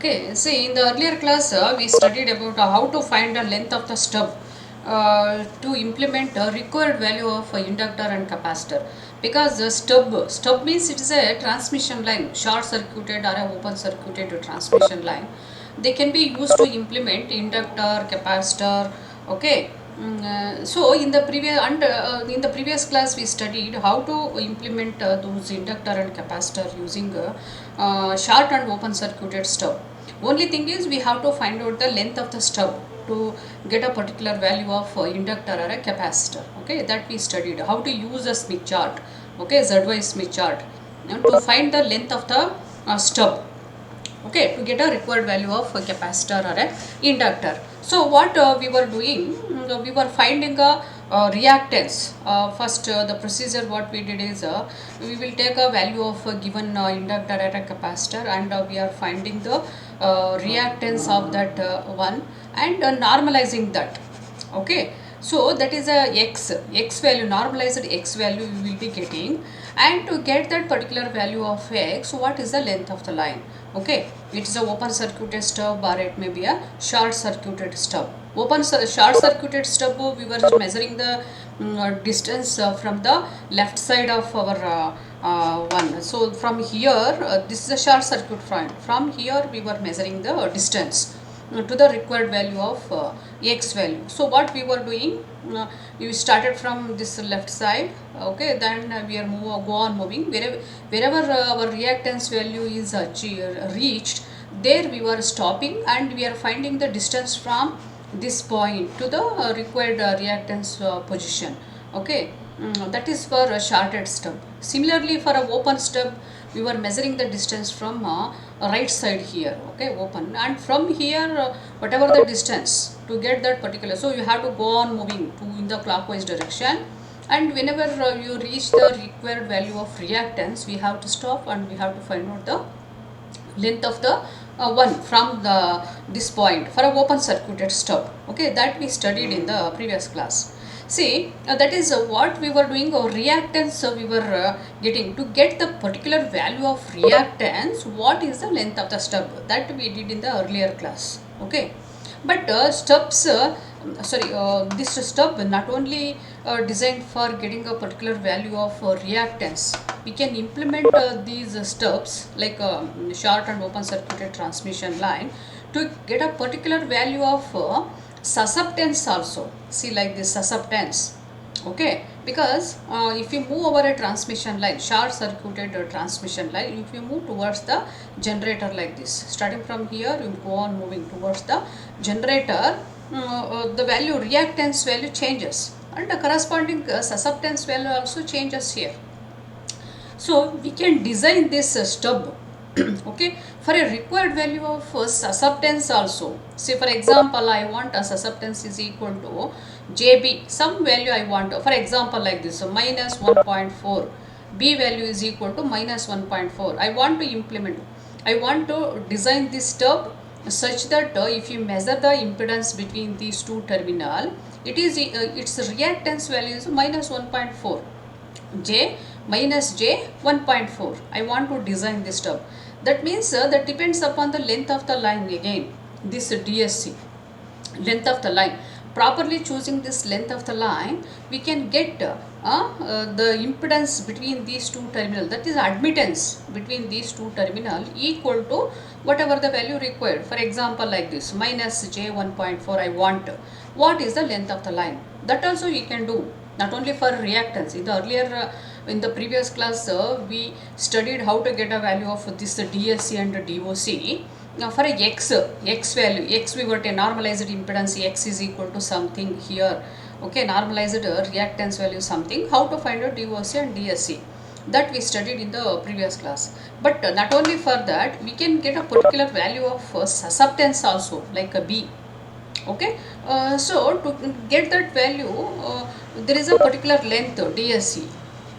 Okay, see, in the earlier class, we studied about how to find the length of the stub to implement a required value of a inductor and capacitor. Because the stub means it is a transmission line, short circuited or a open circuited transmission line. They can be used to implement inductor, capacitor. Okay. So in the previous class we studied how to implement those inductor and capacitor using short and open circuited stub. Only thing is we have to find out the length of the stub to get a particular value of inductor or a capacitor. Okay, that we studied how to use a Smith chart. Okay, ZY Smith chart to find the length of the stub. Okay, to get a required value of a capacitor or a inductor. So what we were doing, we were finding a reactance. First the procedure what we did is we will take a value of a given inductor or a capacitor, and we are finding the reactance of that one, and normalizing that. Okay, so that is a x value, normalized x value we will be getting. And to get that particular value of x, what is the length of the line? Okay, it is a open circuited stub or it may be a short circuited stub. Short circuited stub, we were measuring the distance from the left side of our one. So from here, this is a short circuit from here we were measuring the distance to the required value of x value. So what we were doing, we started from this left side. Okay, then we are go on moving wherever our reactance value is reached, there we were stopping, and we are finding the distance from this point to the required reactance position. Okay, that is for a shorted stub. Similarly, for a open stub, we were measuring the distance from right side here. Okay, open, and from here whatever the distance to get that particular, so you have to go on moving to in the clockwise direction, and whenever you reach the required value of reactance, we have to stop and we have to find out the length of the one from this point for a open circuited stub. Okay, that we studied in the previous class. See, that is what we were doing, or reactance we were getting. To get the particular value of reactance, what is the length of the stub, that we did in the earlier class. Okay, but this stub not only designed for getting a particular value of reactance. We can implement these stubs like short and open circuited transmission line to get a particular value of susceptance also. See, like this susceptance. Okay, because if you move over a transmission line, short circuited transmission line, if you move towards the generator like this, starting from here you go on moving towards the generator, the value reactance value changes, and the corresponding susceptance value also changes here. So we can design this stub okay, for a required value of susceptance also. Say for example, I want a susceptance is equal to JB, some value I want, for example like this, so minus 1.4, B value is equal to minus 1.4. I want to implement, I want to design this stub such that if you measure the impedance between these two terminal, it is its reactance value is minus 1.4, J minus J 1.4. I want to design this stub. That means that depends upon the length of the line again, this DSC, length of the line. Properly choosing this length of the line, we can get the impedance between these two terminal, that is admittance between these two terminal, equal to whatever the value required. For example like this, minus J 1.4 I want. What is the length of the line? That also we can do, not only for reactance. In the earlier in the previous class we studied how to get a value of this DSC and DOC. Now for a x value, x we got a normalized impedance, x is equal to something here. Okay, normalized reactance value something. How to find out DOC and DSC, that we studied in the previous class. But not only for that, we can get a particular value of susceptance also, like a B. Okay, so to get that value, there is a particular length DSC.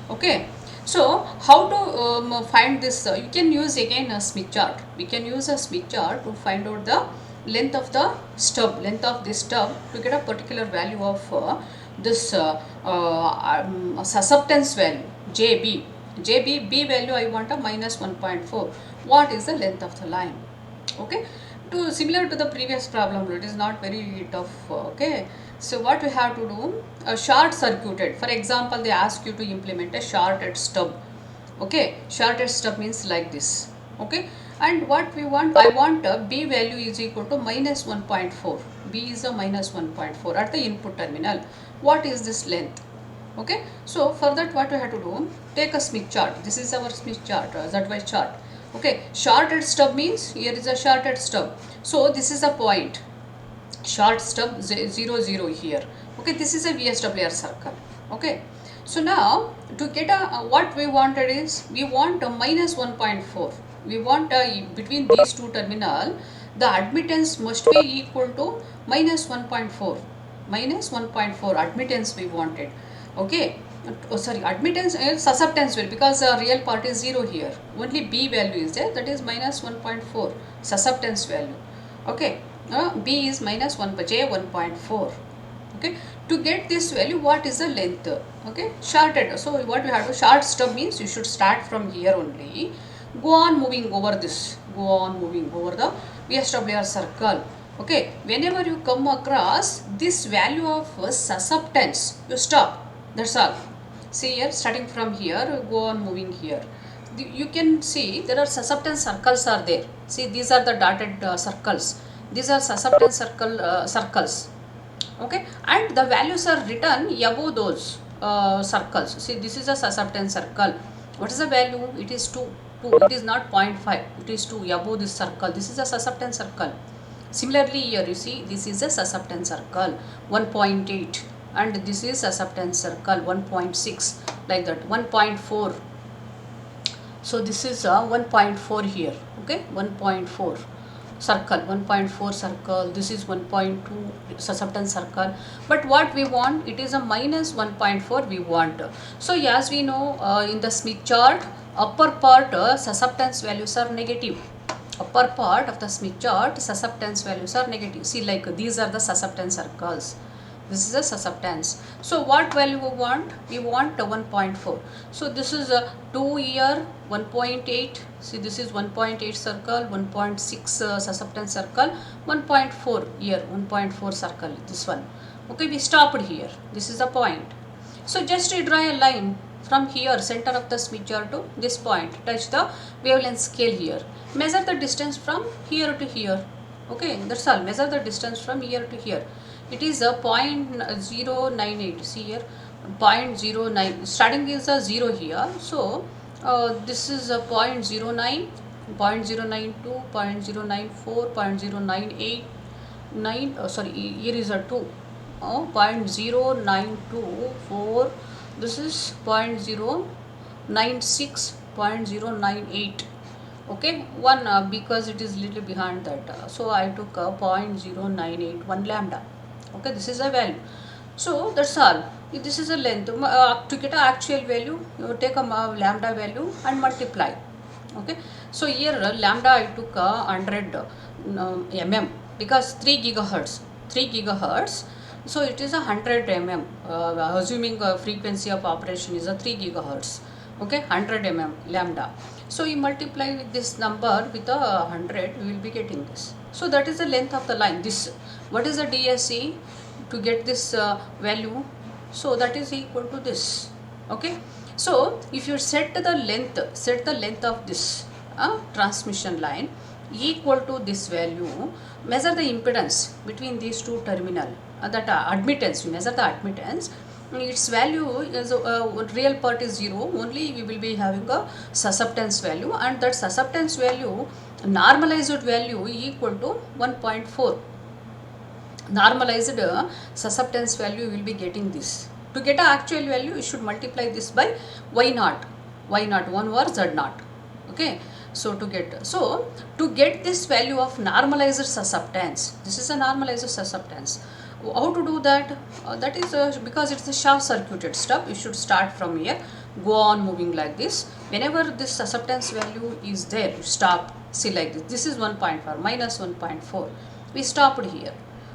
Okay, so how to find this? You can use again a Smith chart. We can use a Smith chart to find out the length of the stub, length of this stub, to get a particular value of this susceptance value JB. B value I want a minus 1.4. What is the length of the line? Okay, to similar to the previous problem, it is not very tough. Okay, so what we have to do, a short circuited, for example they ask you to implement a shorted stub. Okay, shorted stub means like this. Okay, and what we want, I want a b value is equal to minus 1.4. B is a minus 1.4 at the input terminal. What is this length? Okay, so for that what we have to do, take a Smith chart. This is our Smith chart, ZY chart. Okay, shorted stub means here is a shorted stub, so this is a point, short stub 0 0 here. Okay, this is a VSWR circle. Okay, so now to get a what we wanted is, we want a minus 1.4. We want between these two terminal, the admittance must be equal to minus 1.4. Minus 1.4 admittance we wanted. Okay, oh sorry, admittance susceptance will, because real part is 0 here, only b value is there, that is minus 1.4 susceptance value. Okay, b is minus 1 by j 1.4. Okay, to get this value, what is the length? Okay, shorted. So what we have to, short stub means you should start from here only, go on moving over this, go on moving over the VSWR circle. Okay, whenever you come across this value of susceptance, you stop. That's all. See here, starting from here, go on moving here. You can see there are susceptance circles are there. See, these are the dotted circles. These are susceptance circles. Okay, and the values are written above those circles. See, this is a susceptance circle. What is the value? It is 2. It is not 0.5. It is 2 above this circle. This is a susceptance circle. Similarly here, you see, this is a susceptance circle 1.8, and this is susceptance circle 1.6, like that 1.4. So this is a 1.4 here. Okay, 1.4 circle, 1.4 circle, this is 1.2 susceptance circle, but what we want, it is a minus 1.4 we want. So as we know, in the Smith chart, upper part susceptance values are negative. Upper part of the Smith chart, susceptance values are negative. See, like these are the susceptance circles. This is a susceptance. So what value we want? We want 1.4. So this is a 2 here, 1.8. See, this is 1.8 circle, 1.6 susceptance circle, 1.4 here, 1.4 circle, this one. Okay, we stopped here. This is the point. So just draw a line from here, center of the Smith chart to this point. Touch the wavelength scale here. Measure the distance from here to here. Okay, that's all. Measure the distance from here to here. It is a 0.098. See here, 0.09. Starting is a 0 here. So this is a 0.09, 0.092, 0.094, 0.0989. Sorry, here is a 2. 0.0924. This is 0.096, 0.098. Okay, one because it is little behind that, so I took a 0.0981 lambda. Okay, this is a value. So that's all. This is a length. To get an actual value, you take a lambda value and multiply. Okay, so here lambda I took a 100 mm, because 3 gigahertz. 3 gigahertz. So it is a 100 mm, assuming frequency of operation is a 3 gigahertz. Okay, 100 mm lambda. So you multiply with this number with a 100, we will be getting this. So that is the length of the line. This, what is the DSC to get this value? So that is equal to this. Okay, so if you set the length of this transmission line equal to this value, measure the impedance between these two terminal, that admittance, you measure the admittance, its value is real part is 0, only we will be having a susceptance value, and that susceptance value, normalized value equal to 1.4. Normalized susceptance value will be getting this. To get an actual value, you should multiply this by y0, 1 over z0. Okay, so to get this value of normalized susceptance, this is a normalized susceptance. How to do that? That is because it's a short circuited stub, you should start from here, go on moving like this. Whenever this susceptance value is there, you stop. See, like this. This is 1.4 minus 1.4. We stopped here,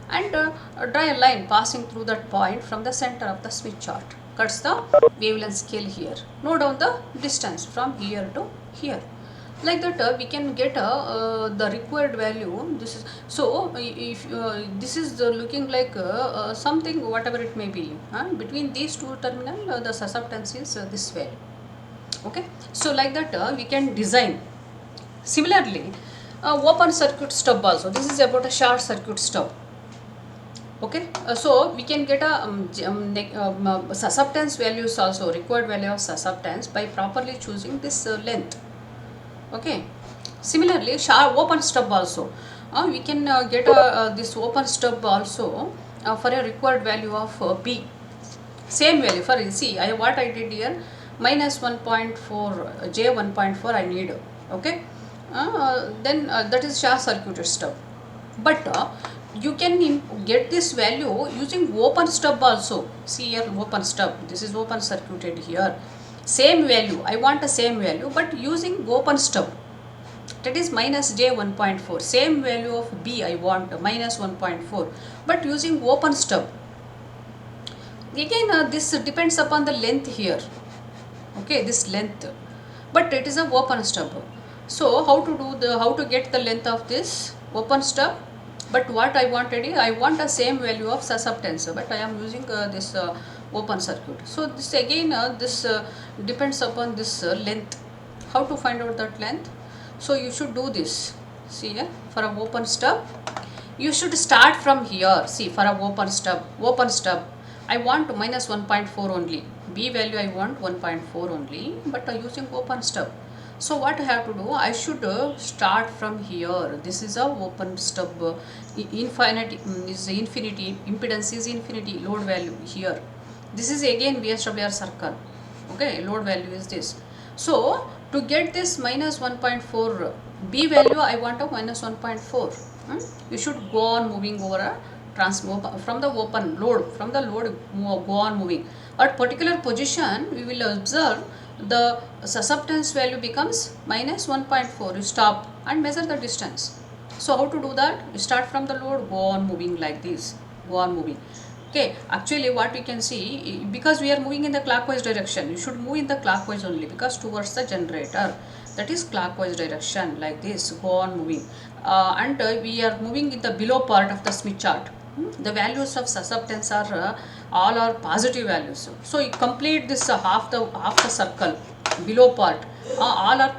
and draw a line passing through that point from the center of the Smith chart. Cuts the wavelength scale here. Note down the distance from here to here. Like that we can get the required value. This is so if this is looking like something whatever it may be, between these two terminal the susceptance is this way. Okay, so like that we can design. Similarly, open circuit stub also. This is about a short circuit stub. Okay, so we can get a susceptance values also, required value of susceptance by properly choosing this length. Okay, similarly sharp open stub also, we can get this open stub also for a required value of b, same value for see I what I did here, minus 1.4 j 1.4 I need. Okay, then that is short circuited stub. But you can get this value using open stub also. See here, open stub, this is open circuited here, same value I want a same value, but using open stub, that is minus j 1.4, same value of b I want minus 1.4, but using open stub. Again this depends upon the length here. Okay, this length, but it is a open stub. So how to get the length of this open stub? But what I wanted is I want a same value of susceptance, but I am using this open circuit. So this again this depends upon this length. How to find out that length? So you should do this. See here, for a open stub you should start from here. See, for a open stub I want minus 1.4 only, b value I want 1.4 only, but using open stub. So what I have to do, I should start from here. This is a open stub, infinity is infinity, impedance is infinity, load value here. This is again VSWR circle. Okay, load value is this. So to get this minus 1.4 b value I want a minus 1.4. You should go on moving over a from the open load, from the load go on moving. At particular position we will observe the susceptance value becomes minus 1.4. You stop and measure the distance. So how to do that? You start from the load, go on moving like this, go on moving. Okay, actually what we can see, because we are moving in the clockwise direction, you should move in the clockwise only, because towards the generator, that is clockwise direction, like this, go on moving. And we are moving in the below part of the Smith chart. The values of susceptance are all are positive values. So you complete this half the circle below part, all are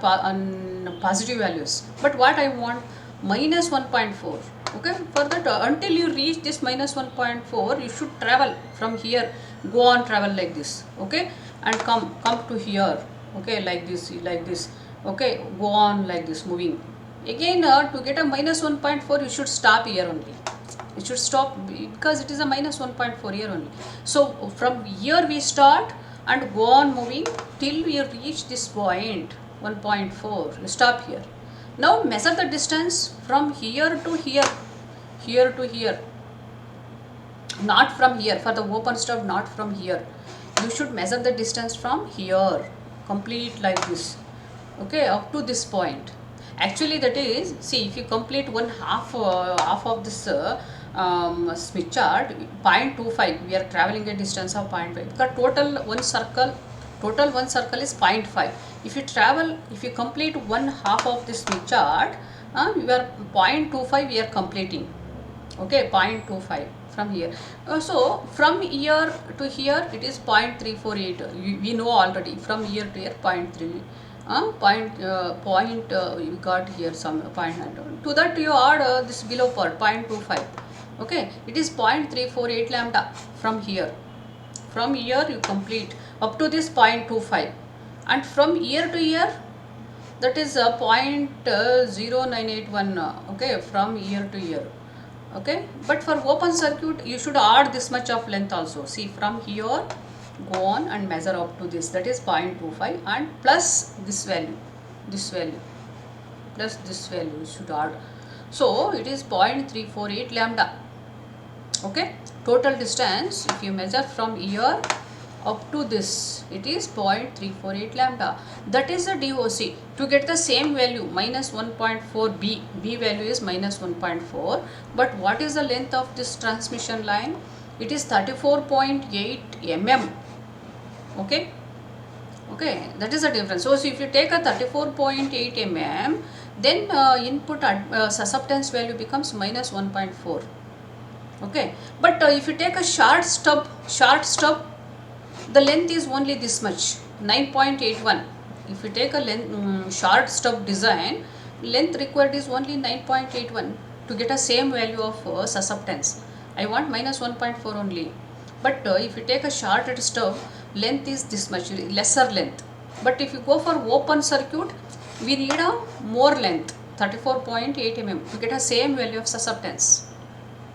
positive values. But what I want, minus 1.4. Okay, for that until you reach this minus 1.4 you should travel from here, go on travel like this. Okay, and come to here. Okay, like this. Okay, go on like this moving. Again to get a minus 1.4 you should stop here only. It should stop because it is a minus 1.4 here only. So from here we start and go on moving till we reach this point 1.4. You stop here. Now measure the distance from here to here, here to here, not from here. For the open stub, not from here. You should measure the distance from here, complete like this. Okay, up to this point. Actually that is, see, if you complete one half of this Smith chart, 0.25, we are traveling a distance of 0.5, because total one circle is 0.5. If you complete one half of this Smith chart, we are 0.25 we are completing. Okay, 0.25 from here. So from here to here it is 0.348. We know already from here to here 0.3. You got here some 0.9. To that you add this below part 0.25. Okay, it is 0.348 lambda from here. From here you complete up to this 0.25, and from here to here that is 0.0981. Okay, from here to here. Okay, but for open circuit you should add this much of length also. See, from here go on and measure up to this, that is 0.25, and plus this value plus this value you should add. So it is 0.348 lambda. Okay, total distance if you measure from here up to this, it is 0.348 lambda. That is the DOC. To get the same value, minus 1.4 b value is minus 1.4, but what is the length of this transmission line? It is 34.8 mm. Okay, Okay, that is the difference. So if you take a 34.8 mm, then input susceptance value becomes minus 1.4. Okay, but if you take a short stub, the length is only this much, 9.81. If you take a short stub design, length required is only 9.81 to get a same value of susceptance. I want minus 1.4 only. But if you take a short stub, length is this much, lesser length. But if you go for open circuit, we need a more length, 34.8 mm, to get a same value of susceptance.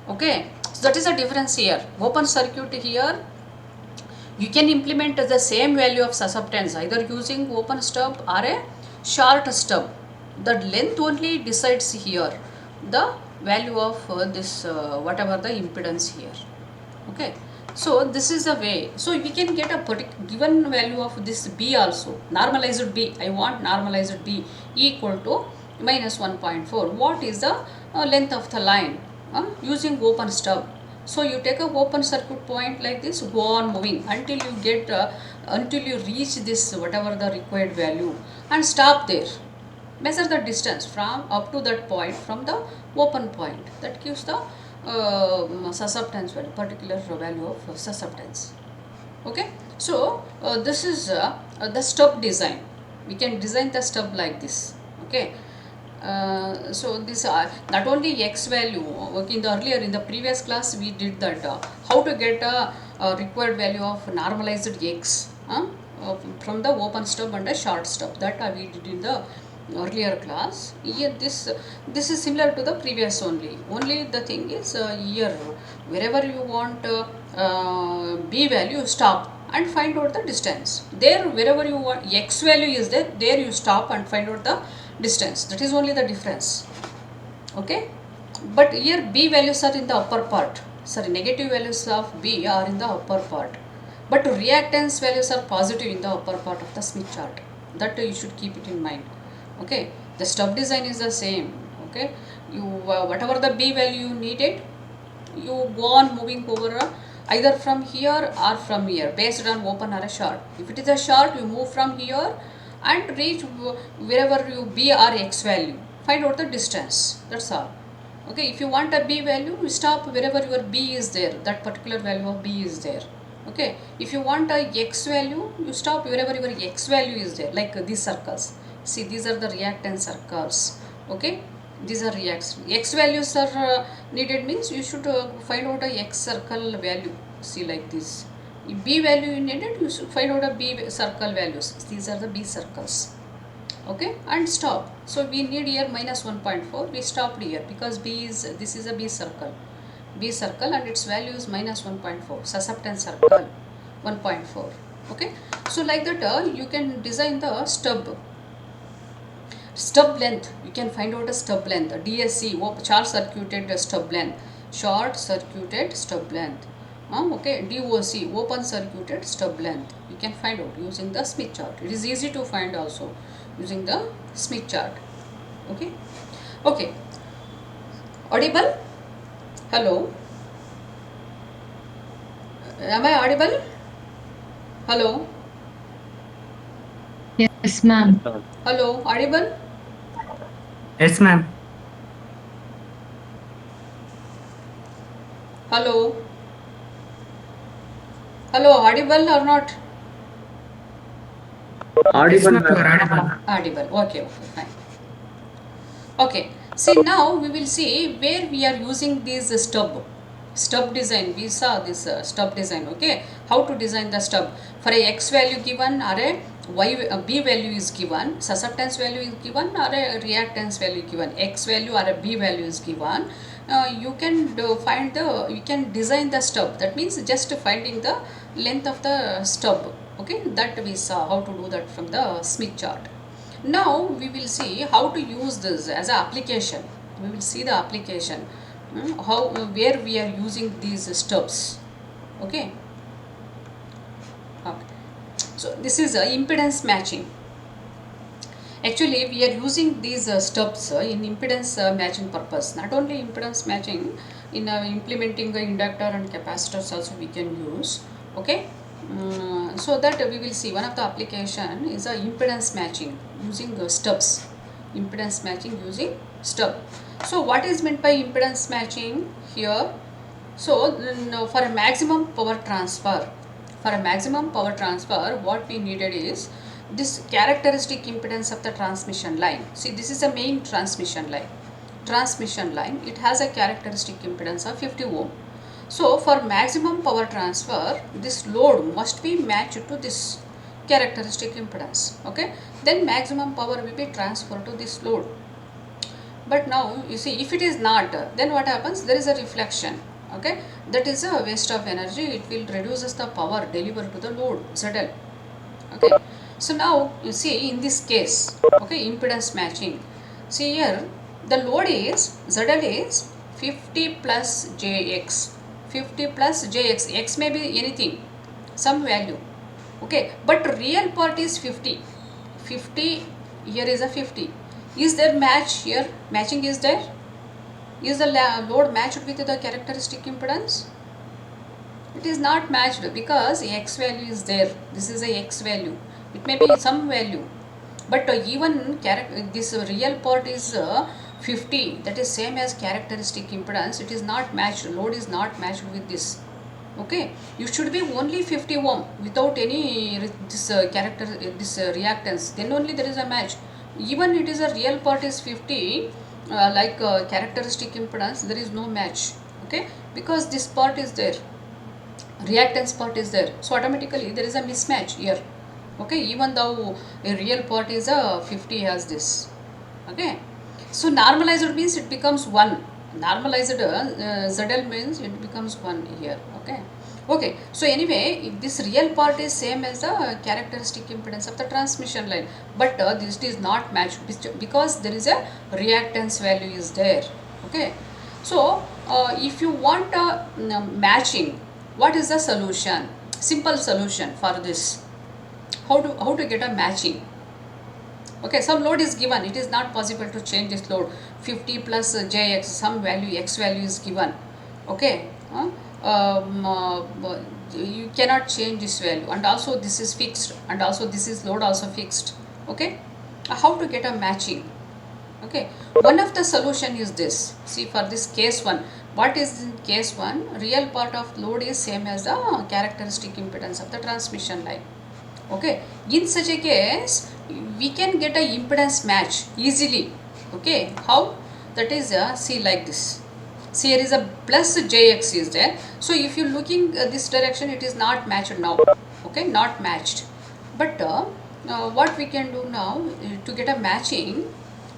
Okay, so that is the difference here. Open circuit here, you can implement the same value of susceptance either using open stub or a short stub. The length only decides here the value of this whatever the impedance here. Okay, so this is the way. So we can get a given value of this B also, normalized B. I want normalized B equal to minus 1.4. What is the length of the line using open stub? So you take a open circuit point like this, go on moving until you get until you reach this whatever the required value and stop there. Measure the distance from up to that point from the open point. That gives the susceptance value, particular value of susceptance. Okay, so this is the stub design. We can design the stub like this. Okay, so this not only x value. In the previous class we did that how to get a required value of normalized x from the open stub and a short stub, that we did in the earlier class. Here this is similar to the previous only the thing is here wherever you want b value, stop and find out the distance. There wherever you want x value is there you stop and find out the distance. That is only the difference. Okay, but here b values are in the upper part, sorry, negative values of b are in the upper part, but reactance values are positive in the upper part of the Smith chart. That you should keep it in mind. Okay, the stub design is the same. Okay, you whatever the b value you needed, you go on moving over either from here or from here based on open or a short. If it is a short, you move from here and reach wherever you b or x value, find out the distance. That's all. Okay, if you want a b value, you stop wherever your b is there, that particular value of b is there. Okay, if you want a x value, you stop wherever your x value is there, like these circles. See, these are the reactance circles. Okay, these are reacts. X values are needed means you should find out a x circle value. See, like this. If b value you needed, you should find out a b circle values. These are the b circles. Okay, and stop. So we need here minus 1.4. We stopped here because this is a b circle. B circle and its value is minus 1.4. Susceptance circle 1.4. Okay, so like that you can design the stub length. You can find out a stub length, a DSC, short circuited stub length, okay, DOC, open circuited stub length. You can find out using the Smith chart. It is easy to find also using the Smith chart. Okay, okay, audible? Hello, am I audible? Hello, Yes, ma'am. hello, audible? Yes, ma'am. Hello, hello, audible or not? Yes, Audible, ma'am. You are ma'am. audible. Audible. Okay, okay, fine. Okay, see, now we will see where we are using this stub design. We saw this stub design. Okay, how to design the stub. For a x value given or a b value is given, susceptance value is given or a reactance value given, x value or a b value is given, you can you can design the stub. That means just finding the length of the stub. Okay, that we saw how to do that from the Smith chart. Now we will see how to use this as an application. We will see the application, how where we are using these stubs. Okay. Okay. So this is impedance matching. Actually, we are using these stubs in impedance matching purpose. Not only impedance matching, in implementing the inductor and capacitors also we can use. Okay. So that we will see one of the application is a impedance matching using stubs. Impedance matching using stub. So what is meant by impedance matching here? So for a maximum power transfer, what we needed is this characteristic impedance of the transmission line. See, this is a main transmission line. It has a characteristic impedance of 50 ohm. So for maximum power transfer, this load must be matched to this characteristic impedance. Okay, then maximum power will be transferred to this load. But now you see, if it is not, then what happens? There is a reflection. Okay, that is a waste of energy. It will reduces the power delivered to the load ZL. Okay, so now you see in this case, okay, impedance matching. See here, the load is ZL is 50 plus jx. 50 plus jx. X may be anything, some value. Okay, but real part is 50. 50 here is a 50. Is there match here? Matching is there? Is the load matched with the characteristic impedance? It is not matched because x value is there. This is a x value. It may be some value, but even this real part is 50. That is same as characteristic impedance. It is not matched. Load is not matched with this. Okay, you should be only 50 ohm without any this reactance. Then only there is a match. Even it is a real part is 50, characteristic impedance, there is no match. Okay, because this part is there, reactance part is there, so automatically there is a mismatch here. Okay, even though a real part is a 50 has this. Okay, so normalized means it becomes 1. Normalized ZL means it becomes 1 here. Okay, so anyway, if this real part is same as the characteristic impedance of the transmission line, but this is not matched because there is a reactance value is there. Okay, so if you want a matching, what is the solution? Simple solution for this. How to get a matching? Okay, some load is given. It is not possible to change this load. 50 plus jx, some value, x value is given. Okay, you cannot change this value, and also this is fixed, and also this is load also fixed. Okay, how to get a matching? Okay, one of the solution is this. See, for this case 1, what is in case 1? Real part of load is same as the characteristic impedance of the transmission line. Okay, in such a case we can get a impedance match easily. Okay, how? That is see like this. See, here is a plus jx is there. So if you looking this direction, it is not matched now. Okay, not matched. But what we can do now to get a matching?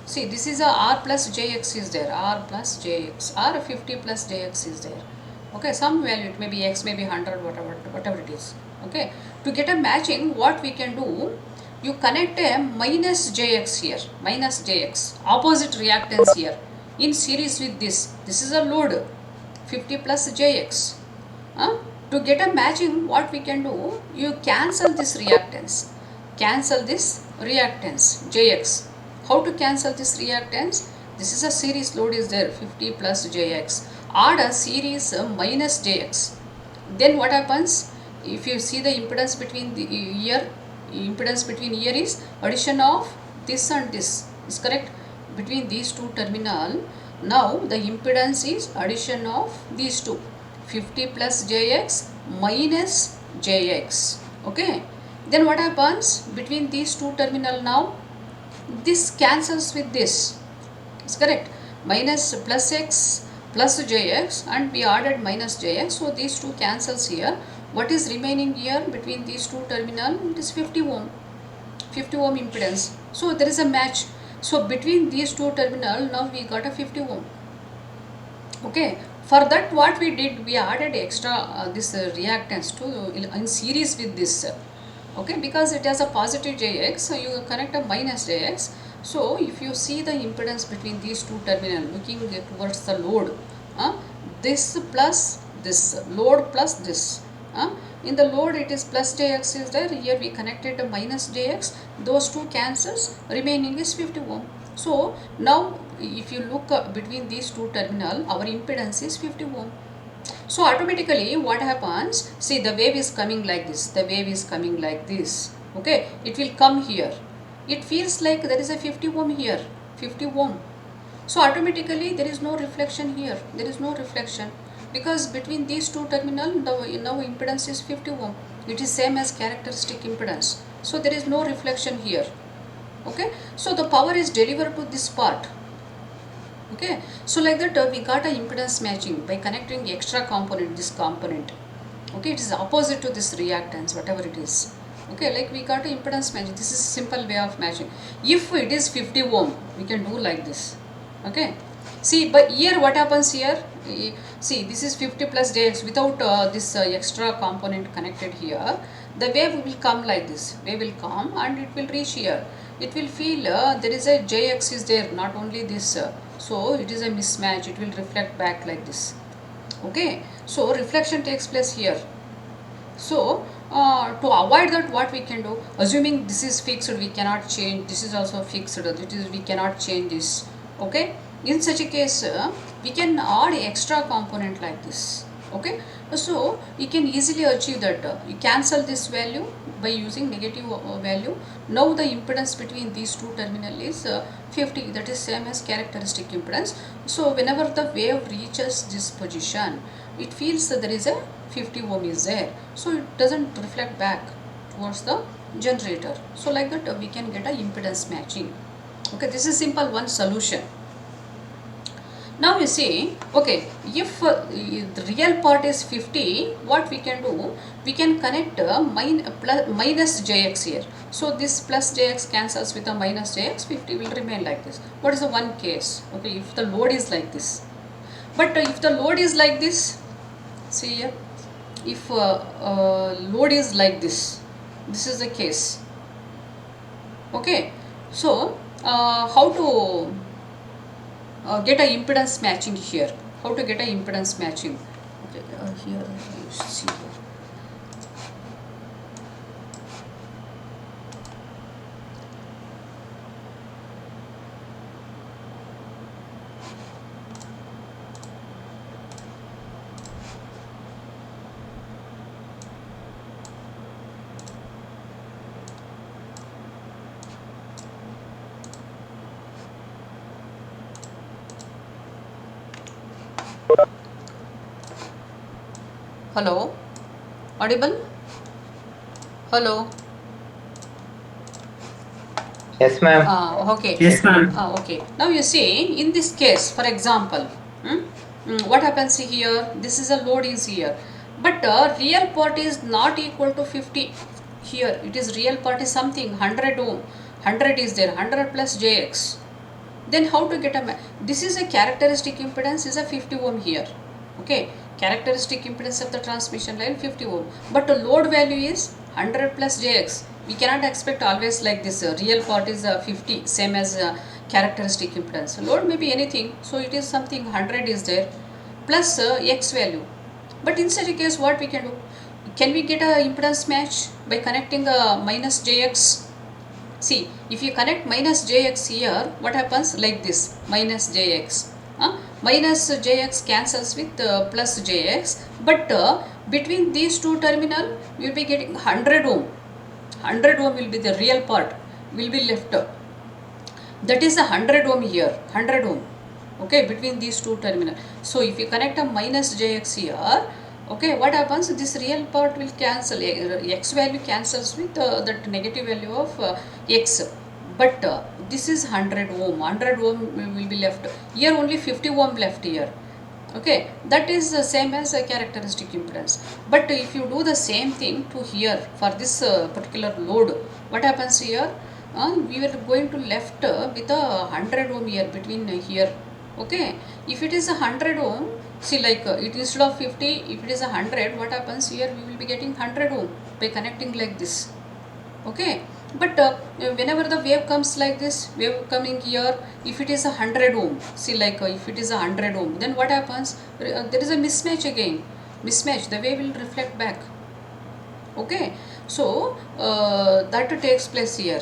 See, this is a r plus jx is there. R plus jx, r 50 plus jx is there. Okay, some value, it may be x, may be 100, whatever it is. Okay, to get a matching, what we can do, you connect a minus jx here, minus jx, opposite reactance here, in series with this is a load 50 plus jx. To get a matching, what we can do, you cancel this reactance, jx. How to cancel this reactance? This is a series load is there, 50 plus jx, add a series minus jx. Then what happens? If you see the impedance between the here, is addition of this and this, is correct, between these two terminal. Now the impedance is addition of these two, 50 plus jx minus jx. Okay, then what happens between these two terminal? Now this cancels with this, is correct, minus plus x plus jx, and we added minus jx, so these two cancels here. What is remaining here between these two terminal? It is 50 ohm impedance. So there is a match. So between these two terminal, now we got a 50 ohm. Okay, for that what we did, we added extra this reactance to in series with this. Okay, because it has a positive jx, so you connect a minus jx. So if you see the impedance between these two terminal looking towards the load, this plus this, load plus this, in the load it is plus jx is there, here we connected a minus jx, those two cancels, remaining is 50 ohm. So now if you look between these two terminal, our impedance is 50 ohm. So automatically what happens, see the wave is coming like this, the wave is coming like this, okay, it will come here, it feels like there is a 50 ohm here, 50 ohm. So automatically there is no reflection here, there is no reflection, because between these two terminal the now impedance is 50 ohm, it is same as characteristic impedance, so there is no reflection here, okay. So the power is delivered to this part, okay. So like that we got a impedance matching by connecting extra component, this component, okay, it is opposite to this reactance whatever it is, okay, like we got a impedance matching, this is simple way of matching. If it is 50 ohm we can do like this, okay. See, but here what happens here, see this is 50 plus jx without this extra component connected here, the wave will come like this, wave will come and it will reach here, it will feel there is a jx is there, not only this, so it is a mismatch, it will reflect back like this, okay. So reflection takes place here. So to avoid that what we can do, assuming this is fixed we cannot change, this is also fixed, it is we cannot change this, okay. In such a case we can add extra component like this, okay. So you can easily achieve that, you cancel this value by using negative value. Now the impedance between these two terminal is 50, that is same as characteristic impedance. So whenever the wave reaches this position, it feels that there is a 50 ohm is there, so it doesn't reflect back towards the generator. So like that we can get a impedance matching, okay. This is simple one solution. Now you see, okay, if the real part is 50, what we can do, we can connect minus jx here. So this plus jx cancels with a minus jx, 50 will remain like this. What is the one case? Okay, if the load is like this. But if the load is like this, see here, if load is like this is the case, okay. So how to get a impedance matching here, how to get a impedance matching, okay, here you see here. Hello, audible? Hello. Yes, ma'am. Okay. Yes, ma'am. Okay. Now you see, in this case, for example, what happens here? This is a load is here, but real part is not equal to 50. Here it is real part is something 100 ohm. 100 is there. 100 plus jx. Then how to get a? This is a characteristic impedance is a 50 ohm here. Okay. Characteristic impedance of the transmission line 50 ohm, but the load value is 100 plus jx. We cannot expect always like this, real part is 50 same as characteristic impedance, load may be anything, so it is something 100 is there plus x value. But in such a case what we can do, can we get a impedance match by connecting a minus jx? See, if you connect minus jx here, what happens like this, minus jx, minus jx cancels with plus jx, but between these two terminal we will be getting 100 ohm. 100 ohm will be the real part, will be left, that is a 100 ohm here, 100 ohm, okay, between these two terminal. So if you connect a minus jx here, okay, what happens, this real part will cancel, x value cancels with that negative value of x, but this is 100 ohm, 100 ohm will be left here, only 50 ohm left here, okay, that is the same as a characteristic impedance. But if you do the same thing to here for this particular load, what happens here, we are going to left with a 100 ohm here between here, okay. If it is a 100 ohm, see like it instead of 50, if it is a 100, what happens here, we will be getting 100 ohm by connecting like this, okay. But whenever the wave comes like this, wave coming here, if it is a 100 ohm, see like if it is a 100 ohm, then what happens, there is a mismatch again, mismatch, the wave will reflect back, okay. So that takes place here,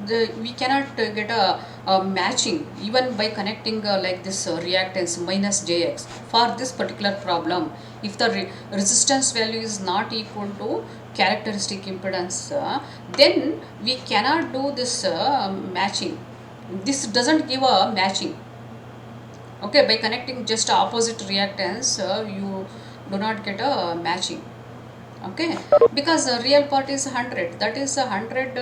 we cannot get a matching even by connecting like this reactance minus jx for this particular problem. If the resistance value is not equal to characteristic impedance, then we cannot do this matching. This doesn't give a matching. Okay, by connecting just opposite reactance, you do not get a matching. Okay, because the real part is 100, that is 100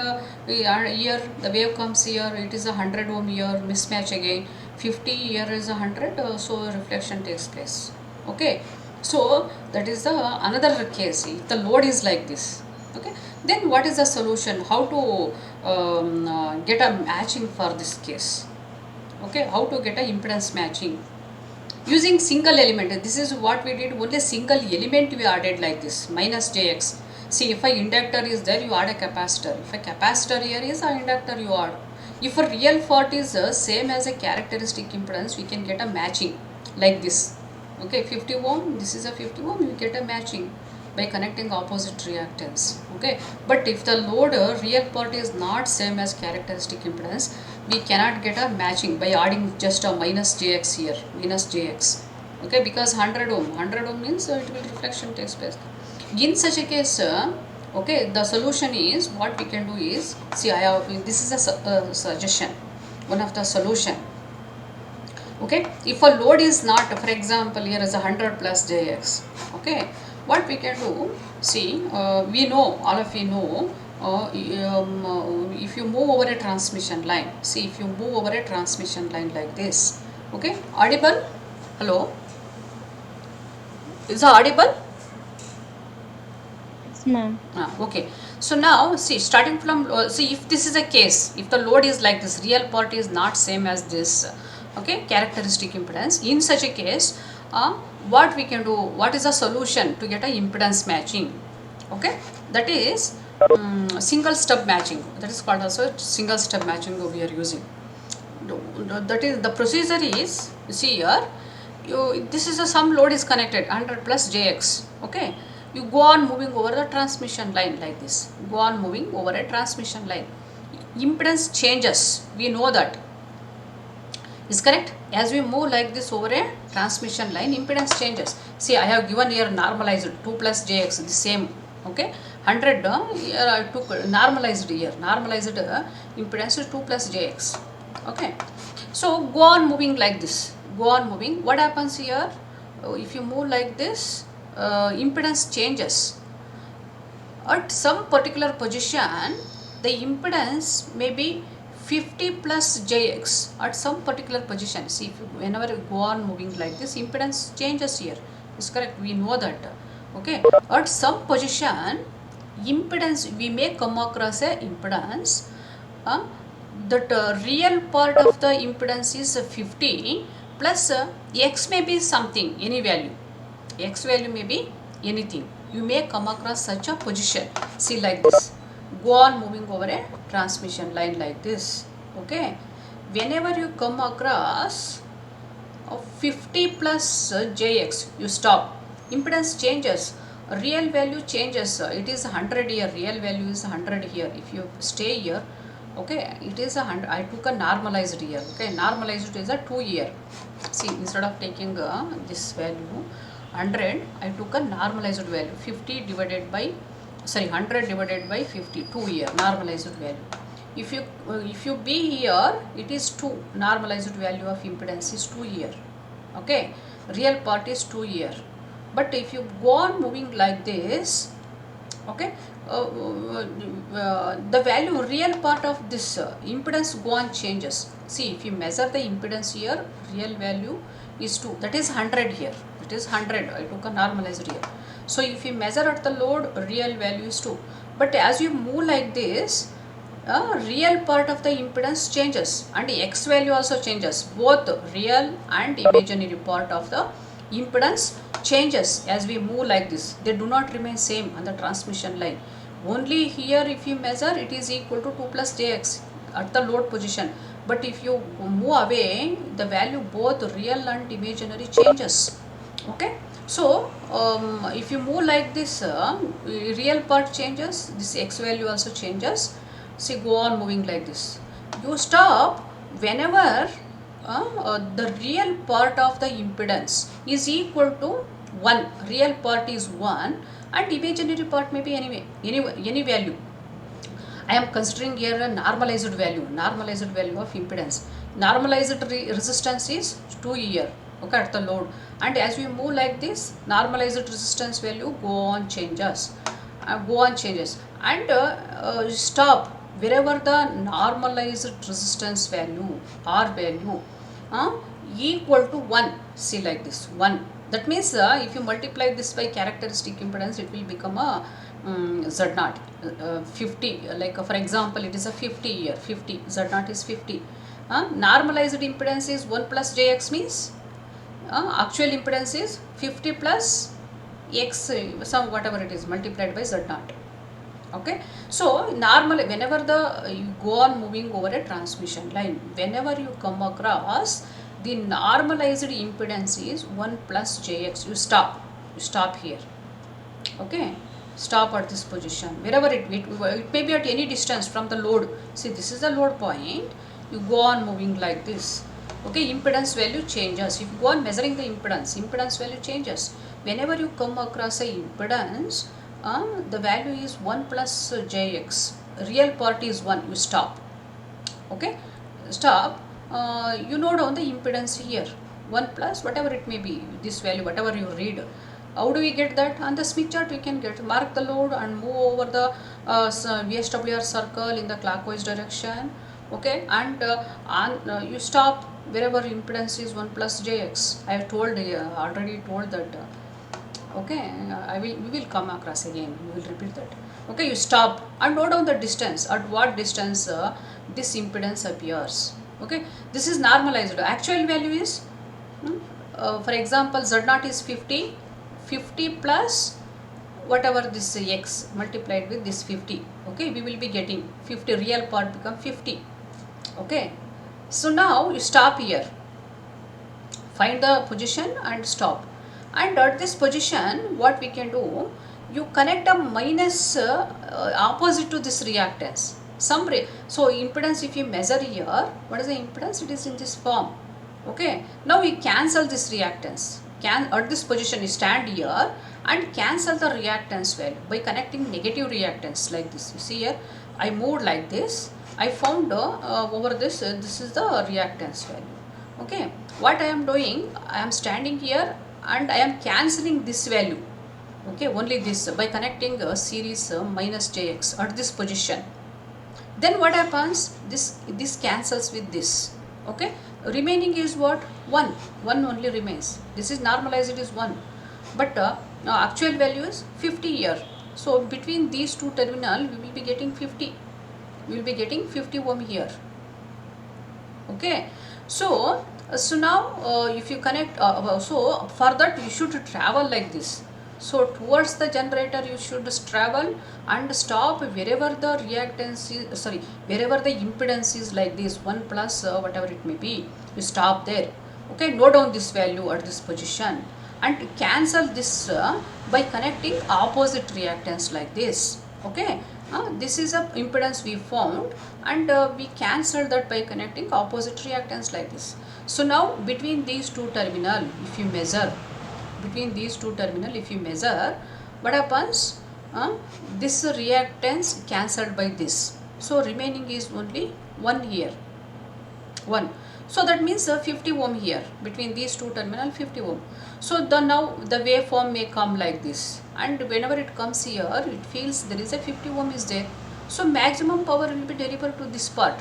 here the wave comes here, it is 100 ohm here, mismatch again, 50 here is 100, so reflection takes place. Okay, so that is the another case if the load is like this. Okay, then what is the solution, how to get a matching for this case? Okay, how to get a impedance matching using single element. This is what we did, only single element we added like this minus jx. See, if a inductor is there, you add a capacitor. If a capacitor here is an inductor, you add. If a real part is same as a characteristic impedance, we can get a matching like this. Okay, 50 ohm, this is a 50 ohm, you get a matching by connecting opposite reactance. Okay, but if the load real part is not same as characteristic impedance, we cannot get a matching by adding just a minus jx here, minus jx. Okay, because 100 ohm means it will reflection takes place. In such a case, okay, the solution is, what we can do is, see, I have, this is a suggestion, one of the solution. Okay, if a load is not, for example, here is 100 plus jx. Okay, what we can do, see, we know, all of you know, if you move over a transmission line, see, if you move over a transmission line like this. Okay, audible? Hello, is it audible? Yes, ma'am. Okay, so now see, starting from see, if this is a case, if the load is like this, real part is not same as this, okay, characteristic impedance, in such a case, what we can do, what is the solution to get a impedance matching? Okay, that is single stub matching, that is called also single stub matching we are using. That is, the procedure is, you see here, this is some load is connected 100 plus jx. Okay, you go on moving over the transmission line like this, go on moving over a transmission line, impedance changes, we know that is correct. As we move like this over a transmission line, impedance changes. See, I have given here normalized 2 plus jx, the same. Okay, 100 here I took normalized here, normalized impedance is 2 plus jx. Okay, so go on moving like this, go on moving. What happens here, if you move like this, impedance changes. At some particular position, the impedance may be 50 plus jx at some particular position. See, if you, whenever you go on moving like this, impedance changes here, is correct, we know that. Okay, at some position, impedance, we may come across a impedance that real part of the impedance is 50 plus x may be something, any value, x value may be anything, you may come across such a position. See, like this, go on moving over a transmission line like this. Okay, whenever you come across 50 plus jx, you stop, impedance changes, real value changes, it is 100 here, real value is 100 here. If you stay here, okay, it is 100, I took a normalized here. Okay, normalized is a 2 here. See, instead of taking this value 100, I took a normalized value, 50 divided by, sorry, 100 divided by 50, 2 here, normalized value. If you be here, it is 2, normalized value of impedance is 2 here. Okay, real part is 2 here. But if you go on moving like this, okay, the value, real part of this impedance go on changes. See, if you measure the impedance here, real value is 2, that is 100 here, it is 100, I took a normalized here. So if you measure at the load, real value is 2, but as you move like this, real part of the impedance changes and x value also changes, both real and imaginary part of the impedance changes as we move like this, they do not remain same on the transmission line. Only here if you measure, it is equal to 2 plus jx at the load position, but if you move away, the value both real and imaginary changes. Okay, so if you move like this, real part changes, this x value also changes, see, go on moving like this. You stop whenever the real part of the impedance is equal to 1. Real part is 1 and imaginary part may be any value. I am considering here a normalized value of impedance. Normalized resistance is 2 here, okay, at the load. And as we move like this, normalized resistance value go on changes, and stop wherever the normalized resistance value R value uh, equal to 1. See, like this, 1. That means if you multiply this by characteristic impedance, it will become a Z0 50. Like for example, it is a 50 here, 50 Z0 is 50. Normalized impedance is 1 plus jx, means actual impedance is 50 plus x, some whatever it is, multiplied by Z0. Okay, so normally whenever you go on moving over a transmission line, whenever you come across the normalized impedance is 1 plus jx, you stop here. Okay, stop at this position wherever it may be at any distance from the load. See, this is the load point, you go on moving like this. Okay, impedance value changes. If you go on measuring the impedance value changes. Whenever you come across a impedance, the value is 1 plus jx, real part is 1, you stop. Okay, stop. You note down the impedance here, 1 plus whatever it may be, this value whatever you read. How do we get that? On the Smith chart we can get, mark the load and move over the VSWR circle in the clockwise direction. Okay, and you stop wherever impedance is 1 plus jx. I have already told that. Okay, we will come across again, we will repeat that. Okay, you stop and note down the distance, at what distance this impedance appears. Okay, this is normalized. Actual value is for example, Z0 is 50 plus whatever this x multiplied with this 50. Okay, we will be getting 50, real part become 50. Okay, so now you stop here, find the position and stop. And at this position, what we can do, you connect a minus opposite to this reactance. So impedance, if you measure here, what is the impedance? It is in this form. Okay, now we cancel this reactance. At this position, you stand here and cancel the reactance value by connecting negative reactance like this. You see here, I moved like this. I found over this, this is the reactance value. Okay, what I am doing, I am standing here and I am cancelling this value. Okay, only this by connecting a series minus jx at this position. Then what happens? This cancels with this. Okay, remaining is what? 1 only remains. This is normalized, it is 1, but actual value is 50 here. So between these two terminal, we will be getting 50. We will be getting 50 ohm here. Okay, so now if you connect, so for that you should travel like this. So towards the generator you should travel and stop wherever the reactance is, wherever the impedance is like this, 1 plus whatever it may be, you stop there. Okay, note down this value at this position and cancel this by connecting opposite reactance like this. Okay, this is a impedance we found and we cancel that by connecting opposite reactance like this. So now between these two terminal, if you measure, what happens? This reactance cancelled by this, so remaining is only 1 here, 1. So that means 50 ohm here, between these two terminal 50 ohm. So now the waveform may come like this, and whenever it comes here, it feels there is a 50 ohm is there. So maximum power will be delivered to this part.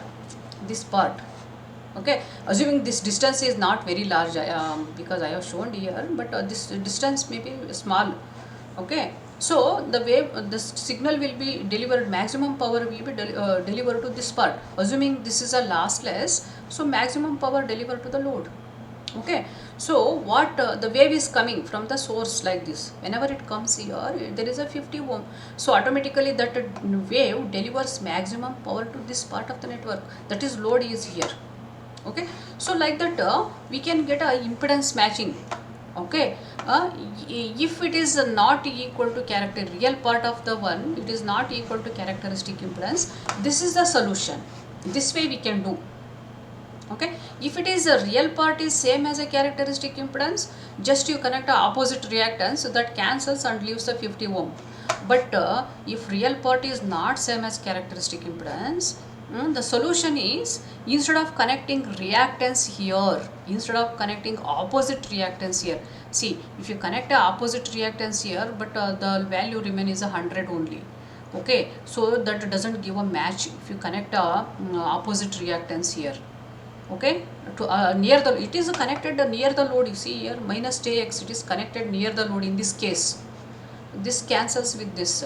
Okay, assuming this distance is not very large, because I have shown here, but this distance may be small. Okay, so the signal will be delivered, maximum power will be delivered to this part. Assuming this is a lossless, so maximum power delivered to the load. Okay, so what the wave is coming from the source like this. Whenever it comes here, there is a 50 ohm, so automatically that wave delivers maximum power to this part of the network, that is load is here. Okay, so like that we can get a impedance matching Okay, if it is not equal to character real part of the one, it is not equal to characteristic impedance, this is the solution. This way we can do. Okay, if it is a real part is same as a characteristic impedance, just you connect a opposite reactance, so that cancels and leaves the 50 ohm. But if real part is not same as characteristic impedance, the solution is, instead of connecting reactance here, instead of connecting opposite reactance here, see, if you connect a opposite reactance here, but the value remain is 100 only. Okay, so that doesn't give a match if you connect a opposite reactance here. Okay, to near the, it is connected near the load. You see here minus jx, it is connected near the load in this case. This cancels with this,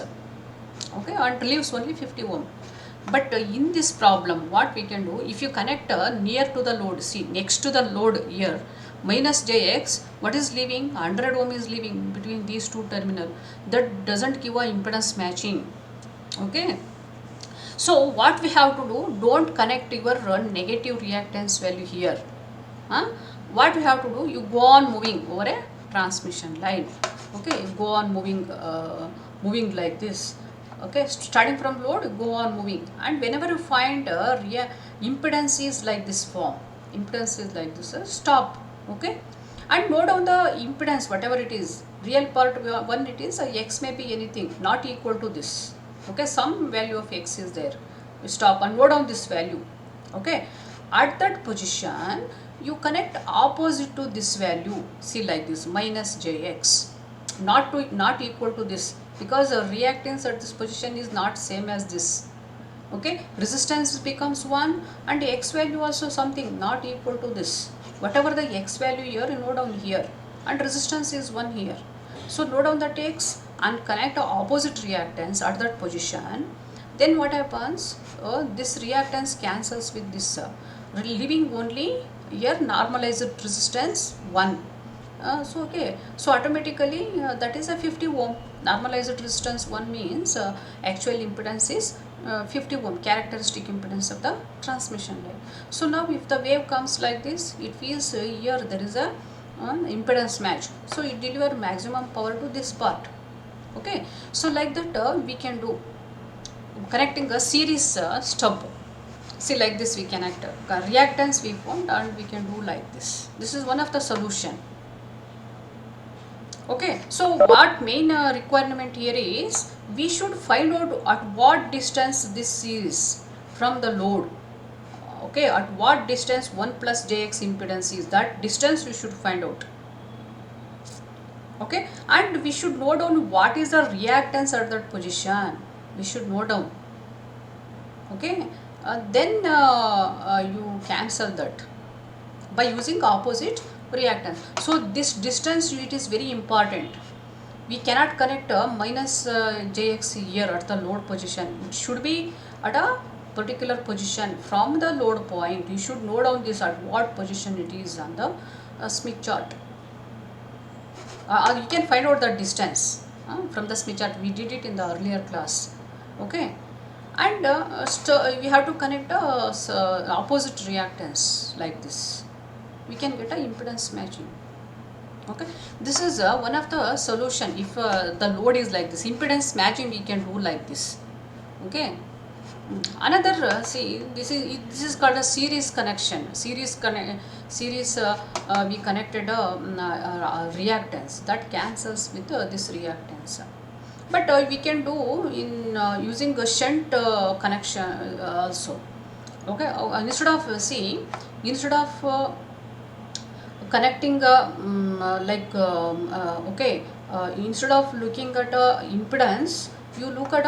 okay, and leaves only 50 ohm. But in this problem what we can do, if you connect near to the load, see, next to the load here, minus jx, what is leaving, 100 ohm is leaving between these two terminal, that doesn't give a impedance matching. Okay, so what we have to do, don't connect your negative reactance value here. What we have to do, you go on moving over a transmission line. Okay, you go on moving like this. Okay, starting from load, go on moving, and whenever you find impedance is like this form, impedance is like this, stop. Okay, and note down the impedance, whatever it is, real part one it is, x may be anything not equal to this. Okay, some value of x is there, you stop and note down this value. Okay, at that position you connect opposite to this value, see, like this, minus jx, not equal to this, because the reactance at this position is not same as this. Okay, resistance becomes 1 and x value also something not equal to this, whatever the x value here, you note down here, and resistance is 1 here. So note down that x and connect the opposite reactance at that position. Then what happens, this reactance cancels with this, leaving only here normalized resistance 1. So okay, so automatically that is a 50 ohm. Normalized resistance 1 means actual impedance is 50 ohm, characteristic impedance of the transmission line. So now if the wave comes like this, it feels here there is a impedance match, so it deliver maximum power to this part. Okay, so like that we can do, connecting a series stub. See, like this we connect reactance we found, and we can do like this. This is one of the solution. Okay, so what main requirement here is, we should find out at what distance this is from the load. Okay, at what distance 1 plus jx impedance is, that distance we should find out. Okay, and we should note down what is the reactance at that position, we should note down. Okay, then you cancel that by using opposite reactance. So this distance, it is very important. We cannot connect minus jx here at the load position, it should be at a particular position from the load point. You should note down this at what position it is on the Smith chart. You can find out the distance from the Smith chart, we did it in the earlier class. Okay, and we have to connect opposite reactance like this, we can get a impedance matching. Okay, this is one of the solution. If the load is like this, impedance matching we can do like this. Okay, another see, this is called a series connection. Series we connected reactance that cancels with this reactance. But we can do in using a shunt connection also. Okay, instead of instead of connecting okay, instead of looking at impedance, you look at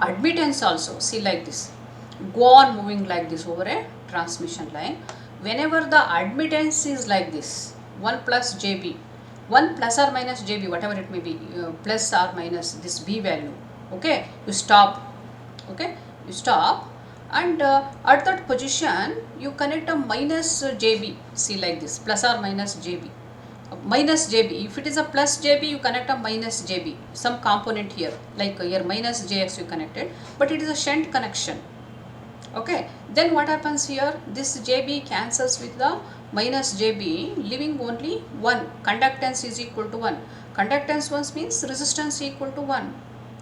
admittance also. See, like this, go on moving like this over a transmission line. Whenever the admittance is like this, 1 plus jb, 1 plus or minus jb, whatever it may be, plus or minus this b value. Okay, you stop. Okay, you stop, and at that position you connect a minus jb. See, like this, plus or minus jb, minus jb. If it is a plus jb, you connect a minus jb, some component here, like here minus jx you connected, but it is a shunt connection. Okay, then what happens here, this jb cancels with the minus JB, leaving only 1. Conductance is equal to 1. Conductance 1 means resistance equal to 1.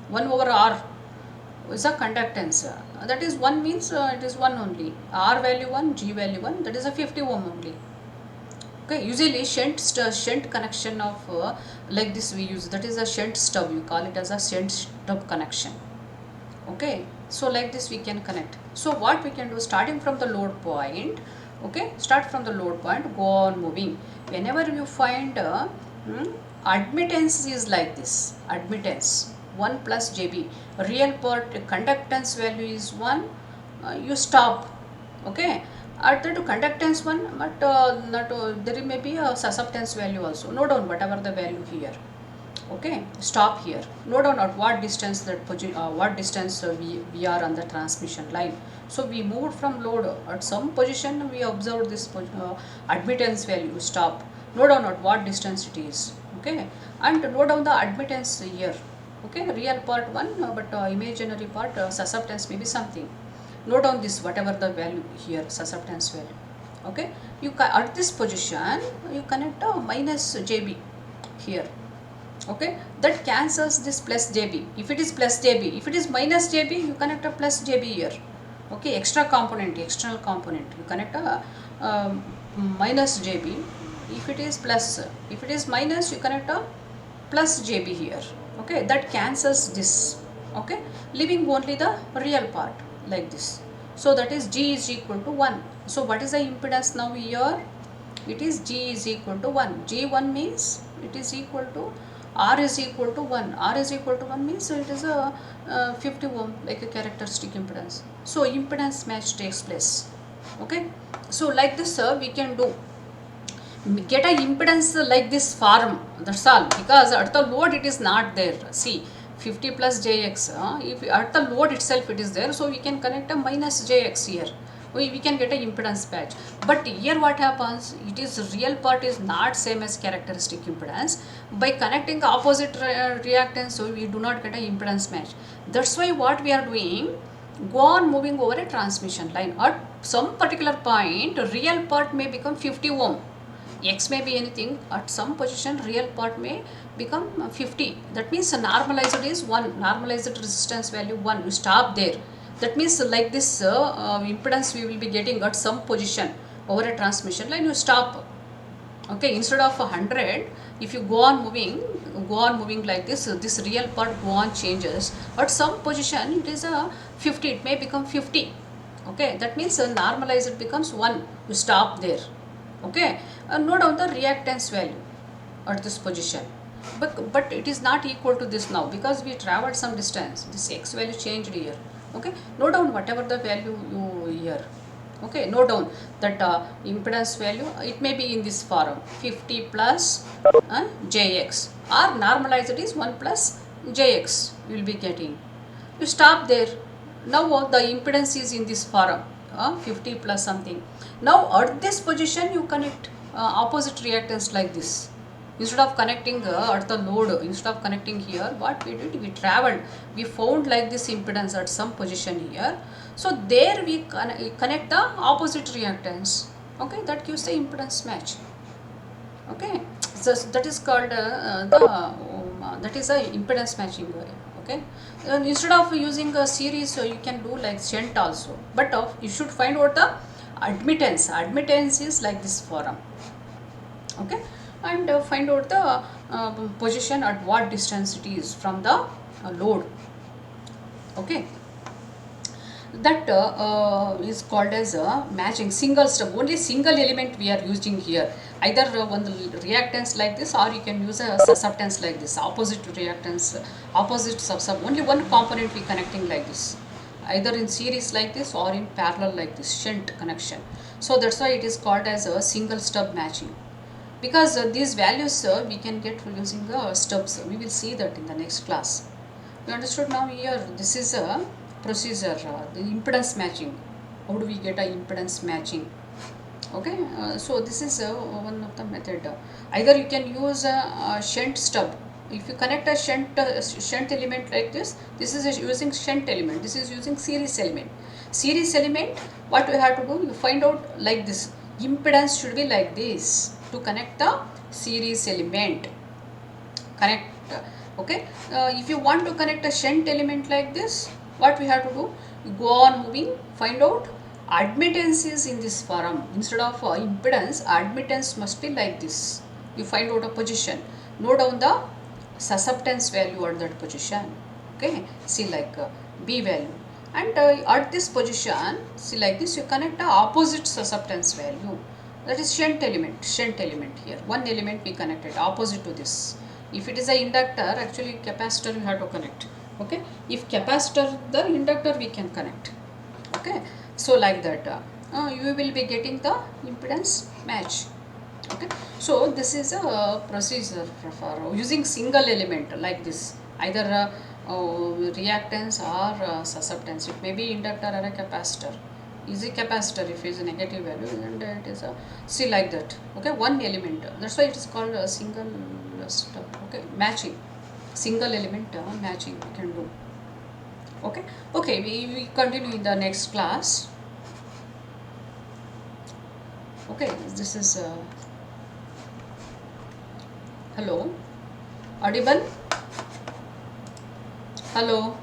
1 over R is a conductance. That is 1 means it is 1 only. R value 1, G value 1, that is a 50 ohm only. Okay, usually shunt connection of like this we use, that is a shunt stub, you call it as a shunt stub connection. Okay, so like this we can connect. So what we can do, starting from the load point, okay, start from the load point, go on moving. Whenever you find admittance is like this, admittance 1 plus JB, real part conductance value is 1, you stop. Okay, at the conductance 1, but not there may be a susceptance value also. Note down whatever the value here. Okay, stop here. Note down at what distance we are on the transmission line. So we moved from load at some position, we observed this admittance value, stop. Note down at what distance it is. Okay, and note down the admittance here. Okay, real part 1, but imaginary part susceptance may be something. Note down this whatever the value here, susceptance value. Okay, you at this position you connect a minus JB here. Okay, that cancels this plus JB. If it is plus JB, if it is minus JB, you connect a plus JB here. Okay, extra component, external component, you connect a minus JB. If it is plus, if it is minus, you connect a plus JB here. Okay, that cancels this. Okay, leaving only the real part like this. So that is G is equal to 1. So what is the impedance now here? It is G is equal to 1. G1 means it is equal to R is equal to 1. R is equal to 1 means it is a 50 ohm, like a characteristic impedance. So impedance match takes place. Okay, so like this we can do, get a impedance like this form, that's all, because at the load it is not there. See, 50 plus jx, if at the load itself it is there, so we can connect a minus jx here. We can get a impedance patch. But here what happens, it is real part is not same as characteristic impedance. By connecting opposite reactance, so we do not get a impedance match. That's why what we are doing, go on moving over a transmission line. At some particular point, real part may become 50 ohm. X may be anything, at some position real part may become 50. That means normalized is 1, normalized resistance value 1, you stop there. That means like this impedance we will be getting at some position over a transmission line, you stop. Okay, instead of 100, if you go on moving like this, this real part go on changes. At some position it is a 50, it may become 50. Okay, that means normalized becomes 1, you stop there. Okay, note down the reactance value at this position, but it is not equal to this now because we traveled some distance, this x value changed here. Okay, note down whatever the value you here. Okay, note down that impedance value, it may be in this form, 50 plus jx, or normalized is 1 plus jx you will be getting. You stop there. Now the impedance is in this form, 50 plus something. Now at this position you connect opposite reactance like this. Instead of connecting at the load, instead of connecting here, what we did, we traveled, we found like this impedance at some position here. So there we connect the opposite reactance. Okay, that gives the impedance match. Okay, so that is called that is a impedance matching. Okay, instead of using a series, you can do like shunt also, but you should find out the admittance. Admittance is like this form. Okay, and find out the position at what distance it is from the load. Okay, that is called as matching single stub. Only single element we are using here, either one reactance like this, or you can use a susceptance like this, opposite reactance, opposite sub, only one component we connecting like this, either in series like this or in parallel like this, shunt connection. So that's why it is called as a single stub matching, because these values we can get using the stubs. We will see that in the next class. You understood now here? This is a procedure, the impedance matching. How do we get a impedance matching? Okay, so this is one of the method. Either you can use a shunt stub. If you connect a shunt element like this is using shunt element, this is using series element. Series element, what we have to do, you find out like this. impedance should be like this to connect the series element. Connect, okay. If you want to connect a shunt element like this, what we have to do? You go on moving, find out admittances in this form. Instead of impedance, admittance must be like this. You find out a position, note down the susceptance value at that position. Okay, see like B value, and at this position, see like this, you connect the opposite susceptance value, that is shunt element here. One element we connected opposite to this. If it is a inductor, actually capacitor we have to connect. Okay, if capacitor the inductor we can connect. Okay, so like that you will be getting the impedance match. Okay, so this is a procedure for using single element like this, either reactance or susceptance. It may be inductor or a capacitor. Is a capacitor if it is a negative value, and it is a see like that. Okay, one element, that's why it is called a single step. Okay, matching, single element matching we can do. Okay, okay, we continue in the next class. Okay, this is hello, audible, hello.